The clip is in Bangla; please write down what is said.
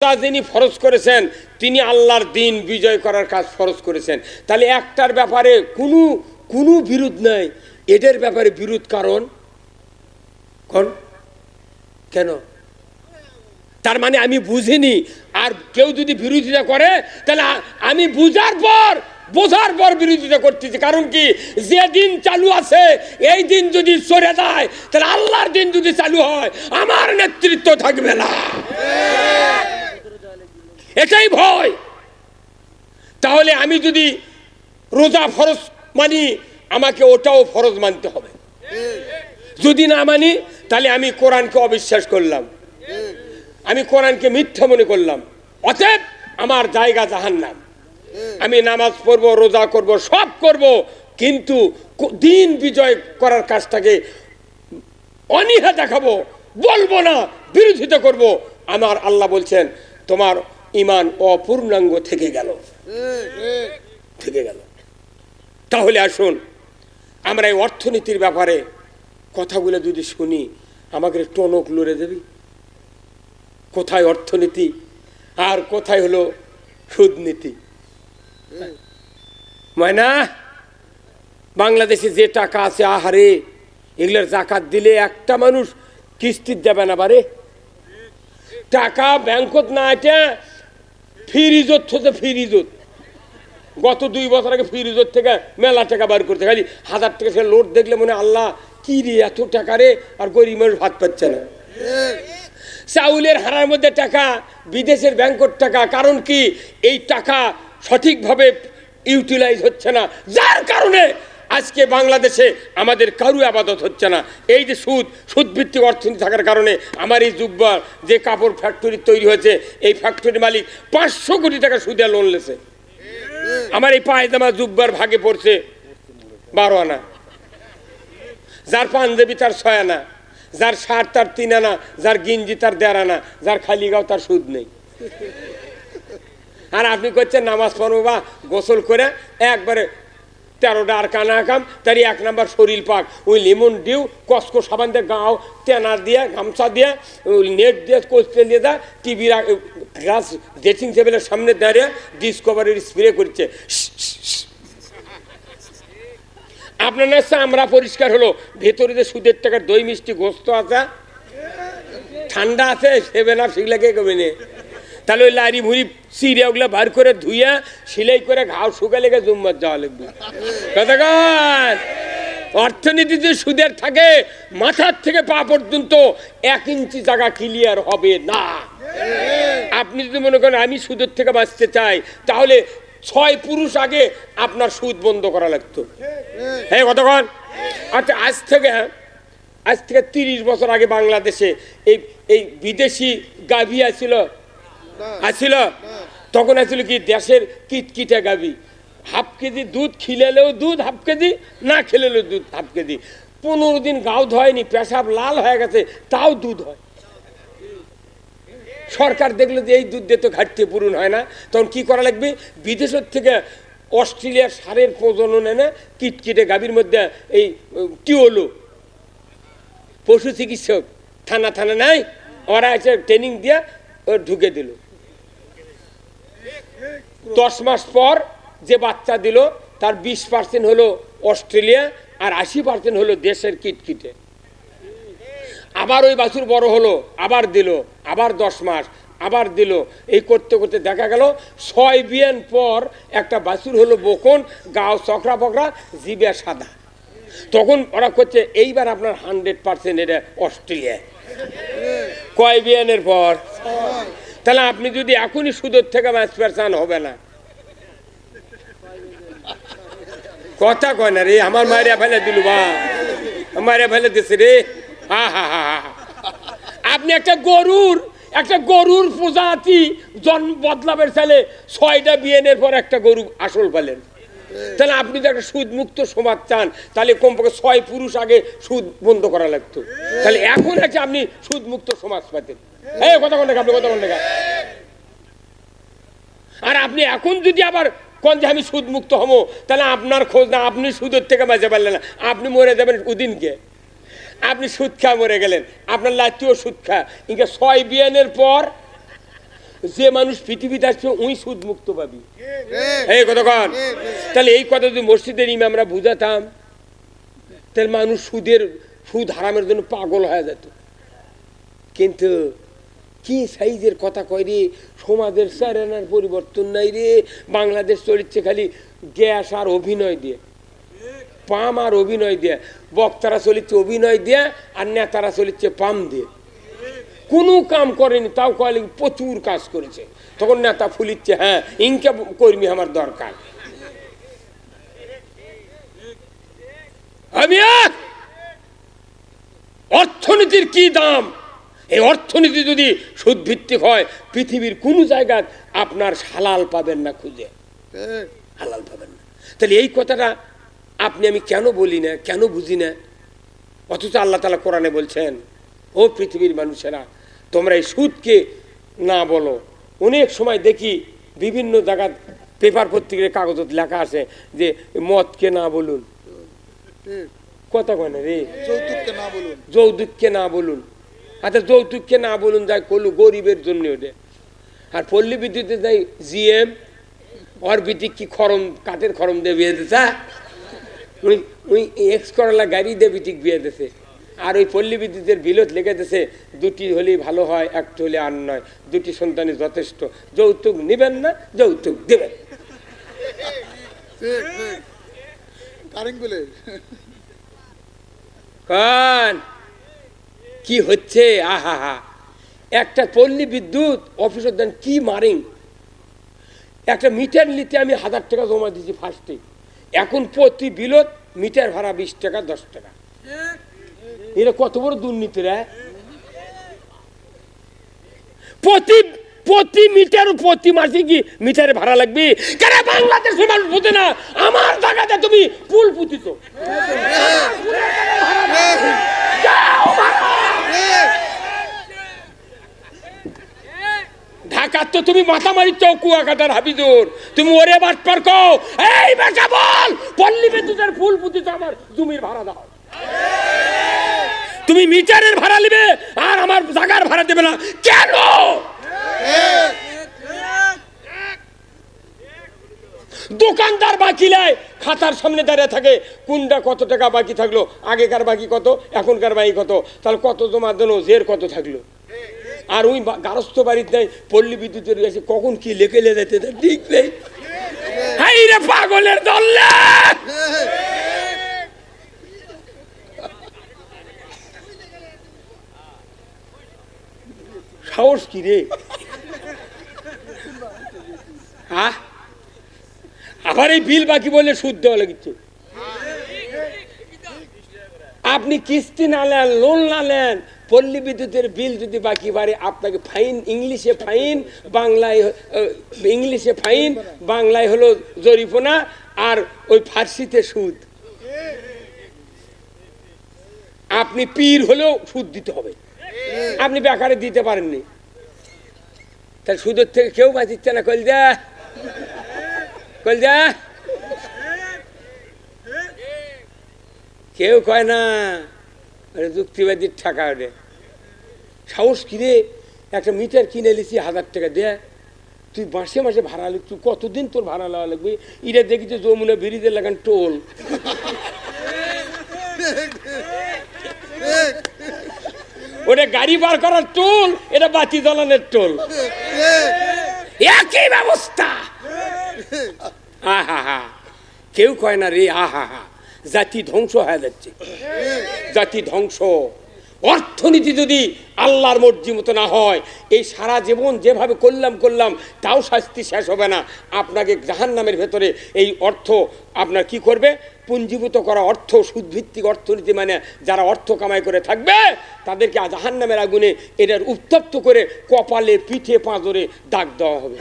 যিনি ফরজ করেছেন তিনি আল্লাহর দিন বিজয় করার কাজ ফরজ করেছেন। তাহলে একটার ব্যাপারে কোনো বিরোধ নাই, এদের ব্যাপারে বিরোধ কারণ কেন? তার মানে আমি বুঝিনি, আর কেউ যদি বিরোধিতা করে তাহলে আমি বোঝার পর বিরোধিতা করতেছি। কারণ কি, যে দিন চালু আছে এই দিন যদি সরে যায় তাহলে আল্লাহর দিন যদি চালু হয় আমার নেতৃত্ব থাকবে না, এটাই ভয়। তাহলে আমি যদি রোজা ফরজ মানি আমাকে ওটাও ফরজ মানতে হবে, যদি না মানি তাহলে আমি কোরআনকে অবিশ্বাস করলাম, আমি কোরআনকে মিথ্যা মনে করলাম, অতএব আমার জায়গা জাহান্নাম। আমি নামাজ পড়বো, রোজা করব, সব করব, কিন্তু দিন বিজয় করার কাজটাকে অনীহা দেখাবো, বলবো না, বিরোধিতা করব। আমার আল্লাহ বলছেন তোমার ঈমান অপূর্ণাঙ্গ থেকে গেল। তাহলে আসুন আমরা এই অর্থনীতির ব্যাপারে কথাগুলো যদি শুনি আমাকে টনক লড়ে দেবি। কোথায় অর্থনীতি আর কোথায় হলো সুদনীতি? ময়না, বাংলাদেশে যে টাকা আছে আহারে, এগুলোর জাকাত দিলে একটা মানুষ কিস্তির দেবে না বারে। টাকা ব্যাংকত না এটা ফিরিজত হচ্ছে, ফিরিজত গত 2 বছর আগে ফিরিজত থেকে মেলা টাকা বার করতে, খালি 1000 টাকা সে লোড দেখলে মনে আল্লাহ কি রে এত টাকা রে, আর গরিব মানুষ ভাত পাচ্ছে না। চাউলের হারার মধ্যে টাকা, বিদেশের ব্যাংকর টাকা। কারণ কি, এই টাকা সঠিকভাবে ইউটিলাইজ হচ্ছে না, যার কারণে আজকে বাংলাদেশে আমাদের কারু আবাদত হচ্ছে না। এই যে সুদ ভিত্তিক অর্থনীতি থাকার কারণে আমার এই জুব্বার যে কাপড় ফ্যাক্টরি তৈরি হয়েছে, এই ফ্যাক্টরির মালিক 500 কোটি টাকা সুদে লোন লেছে। আমার এই পায়জামা জুব্বার ভাগে পড়ছে 12 আনা, যার পাঞ্জাবি তার 6 আনা, যার শার্ট তার 3 আনা, যার গিঞ্জি তার 1.5 আনা, যার খালি গাও তার সুদ নেই। আর আপনি করছেন নামাজ পড়বো বা গোসল করে একবারে 13টা আর কানা কাম, তার 1 নাম্বার শরীর পাক, ওই লেমন ডিউ কসকো সাবান দিয়ে গাও তেনা দিয়ে গামছা দিয়ে নেট দিয়ে কোস্টেল দিয়ে দা টিভির গ্লাস ড্রেসিং টেবিলের সামনে দাঁড়িয়ে ডিসকভারির স্প্রে করছে। আপনার না চামড়া পরিষ্কার হলো, ভেতরে যে সুদের টাকার দই মিষ্টি গোস্ত আছে, ঠান্ডা আছে, সেবে না সেগুলাকে কমে নে। তাহলে ওই লারি ভুড়ি চিড়ে ওগুলো বার করে ধুইয়া সিলাই করে ঘাও শুকা লেগে জুম্মার যাওয়া লাগবে। কতক্ষণ অর্থনীতি যে সুদের থাকে মাথার থেকে পা পর্যন্ত 1 ইঞ্চি জায়গা ক্লিয়ার হবে না। আপনি যদি মনে করেন আমি সুদের থেকে বাঁচতে চাই, তাহলে 6 পুরুষ আগে আপনার সুদ বন্ধ করা লাগতো। হ্যাঁ কতক্ষণ? আচ্ছা, আজ থেকে 30 বছর আগে বাংলাদেশে এই বিদেশি গাভী আসছিল, তখন আসছিল কি দেশের কিটকিটা গাভী, হাফ কেজি দুধ খিলেলেও দুধ হাফ কেজি, না খেলেলেও দুধ হাফ কেজি। 15 দিন গাও ধোয়নি, পেশাব লাল হয়ে গেছে, তাও দুধ হয়। সরকার দেখলো যে এই দুধ দিয়ে তো ঘাটতি পূরণ হয় না, তখন কি করা লাগবে, বিদেশের থেকে অস্ট্রেলিয়ার সারের প্রজনন এনে কিটকিটে গাভীর মধ্যে এই টিওলো পশু চিকিৎসক থানা নাই, ওরা এসে ট্রেনিং দিয়ে ঢুকে দিল। 10 মাস পর যে বাচ্চা দিল তার 20% হলো অস্ট্রেলিয়া আর 80% হলো দেশের কিটকিটে। আবার ওই বাছুর বড় হলো, আবার দিল, আবার 10 মাস আবার দিল। এই করতে করতে দেখা গেল 6 বিয়ান পর একটা বাছুর হলো বকন, গাও চকরা পকরা, জিবে সাদা। তখন ওরা করছে এইবার আপনার 100% এটা অস্ট্রেলিয়া। কয় বিয়ানের পর? তাহলে আপনি যদি এখনই সুদের থেকে বাঁচতে চান হবে না। কথা কয় না রে, আমার মায়েরা ফেলে দিল, বা মায়েরা ফেলে দিছে রে। আপনি একটা গরুর প্রজাতি জন্ম বদলাবের ছেলে 6টা বিয়ানের পর একটা গরু আসল পেলেন। তাহলে আপনি যদি একটা সুদ মুক্ত সমাজ চান তাহলে কমপক্ষে 6 পুরুষ আগে সুদ বন্ধ করা লাগতো। তাহলে এখন আছে আপনি সুদ মুক্ত সমাজ পাতেন। এই কথা কোন আপনি কথা কোন? আর আপনি এখন যদি আবার কোন যে আমি সুদ মুক্ত হবো, তাহলে আপনার খোঁজ না, আপনি সুদের থেকে বাঁচতে পারলেন না, আপনি মরে যাবেন ওদিনকে। আপনি সুদ খা মরে গেলেন, আপনার লাতিও সুদ খা। ইনকে 6 বিয়ানের পর যে মানুষ পৃথিবীতে আসবে ওই সুদ মুক্ত পাবি। এই কতক্ষণ তাহলে এই কথা যদি মসজিদের ইমামরা বুঝাতাম তাহলে মানুষ সুদ হারামের জন্য পাগল হয়ে যেত। কিন্তু কি সাইজের কথা কয় রে, সমাজের চারানার পরিবর্তন নাই রে। বাংলাদেশ চলিচ্ছে খালি গ্যাস আর অভিনয় দিয়ে, পাম আর অভিনয় দিয়ে। বক্তারা চলিচ্ছে অভিনয় দিয়ে আর নেতারা চলিচ্ছে পাম দিয়ে। কোনো কাম করেনি, তাও কয়েক প্রচুর কাজ করেছে। তখন নেতা ফুলিচ্ছে, হ্যাঁ ইনকা কর্মী আমার দরকার। আমি অর্থনীতির কি দাম, এই অর্থনীতি যদি সুদভিত্তিক হয় পৃথিবীর কোনো জায়গায় আপনার হালাল পাবেন না, খুঁজে হালাল পাবেন না। তাহলে এই কথাটা আপনি আমি কেন বলি না, কেন বুঝি না? অথচ আল্লাহ তাআলা কোরআনে বলছেন, ও পৃথিবীর মানুষেরা তোমরা এই সুদকে না বলো। অনেক সময় দেখি বিভিন্ন জায়গায় পেপার পত্রিকার কাগজত লেখা আছে যে মদকে না বলুন, কথা কয় না রে, যৌতুককে না বলুন, যৌতুককে না বলুন। আচ্ছা যৌতুককে না বলুন যাই করলু গরিবের জন্য ওটা। আর পল্লী বিদ্যুতে যাই জিএম অরবিটিক কি খরম কাঠের খরম দিয়ে বিয়ে দিতে, ওই এক্স করলা গাড়ি দিয়ে বিটিক বিয়ে দিছে। আর ওই পল্লী বিদ্যুতের বিলত লেগে দিছে দুটি হলেই ভালো হয়, একটা হলে আর নয়, দুটি সন্তানই যথেষ্ট। যৌতুক নিবেন না, যৌতুক দেবেন। কান কি হচ্ছে, আহা হা। একটা পল্লী বিদ্যুৎ অফিসের দেন কি মারিং। একটা মিটার নিতে আমি 1000 টাকা জমা দিয়েছি ফার্স্টে, এখন প্রতি বিলত মিটার ভাড়া 20 টাকা 10 টাকা। এরা কত বড় দুর্নীতি রে। প্রতি মিটার প্রতি মাসে কি মিটারে ভাড়া লাগবে? কেন বাংলাদেশের মানুষ বুঝে না? আমার জায়গাতে তুমি পুল পুঁতিছ, ঢাকার তো তুমি মাথা মারিচ্ছ কুয়াকাটার হাবিজুর, তুমি ওরে বাটপার কও এই বেটা বল পল্লী বিদ্যুতের ফুল পুঁতিছ আমার জমির ভাড়া দাও। তুমি মিটারের ভাড়া নিবে আর আমার জায়গার ভাড়া দেবে না কেন? দোকানদার বাকি নেয়, খাতার সামনে দাঁড়িয়ে থাকে কোনটা কত টাকা বাকি থাকলো, আগেকার বাকি কত, এখনকার বাকি কত, তাহলে কত জমা দেন, জের কত থাকলো। আর ওই গারস্থ বাড়িতে নেই পল্লী বিদ্যুতের কাছে কখন কি লেখে যেতে ঠিক নেই। হাই রে পাগলের দল, সাহস কি রে? আবার এই বিল বাকি বললে সুদ দেওয়া লাগিচ্ছে। আপনি কিস্তি না নেন, লোন না নেন, পল্লী বিদ্যুতের বিল যদি বাকি বাড়ে আপনাকে ফাইন, ইংলিশে ফাইন, বাংলায় হলো জরিমানা, আর ওই ফার্সিতে সুদ। আপনি পীর হলেও সুদ দিতে হবে, আপনি বেকারে দিতে পারেননি, তাহলে সুদের থেকে কেউ বাঁচিচ্ছে না। কলজা কেউ কয় না, যুক্তিবাদীর টাকা ওঠে। সাহস কিনে একটা মিটার কিনে নিছি 1000 টাকা দেয়, তুই মাসে মাসে ভাড়া লিখছু, কতদিন তোর ভাড়া নেওয়া লাগবে? এটা দেখি যে যমুনা ব্রিজে লাগান টোল, ওটা গাড়ি বার করার টোল, এটা বাতি জ্বালানোর টোল, একই ব্যবস্থা। আহা হা, কেউ কয় না রে আহা হা। জাতি ধ্বংস হয়ে যাচ্ছে, জাতি ধ্বংস। অর্থনীতি যদি আল্লাহর মর্জি মতো না হয়, এই সারা জীবন যেভাবে করলাম তাও শাস্তি শেষ হবে না। আপনাকে জাহান্নামের ভেতরে এই অর্থ আপনার কি করবে? পুঞ্জীভূত করা অর্থ, সুদভিত্তিক অর্থনীতি, মানে যারা অর্থ কামাই করে থাকবে তাদেরকে জাহান্নামের আগুনে এটার উত্তপ্ত করে কপালে, পিঠে, পাঁজরে দাগ দেওয়া হবে।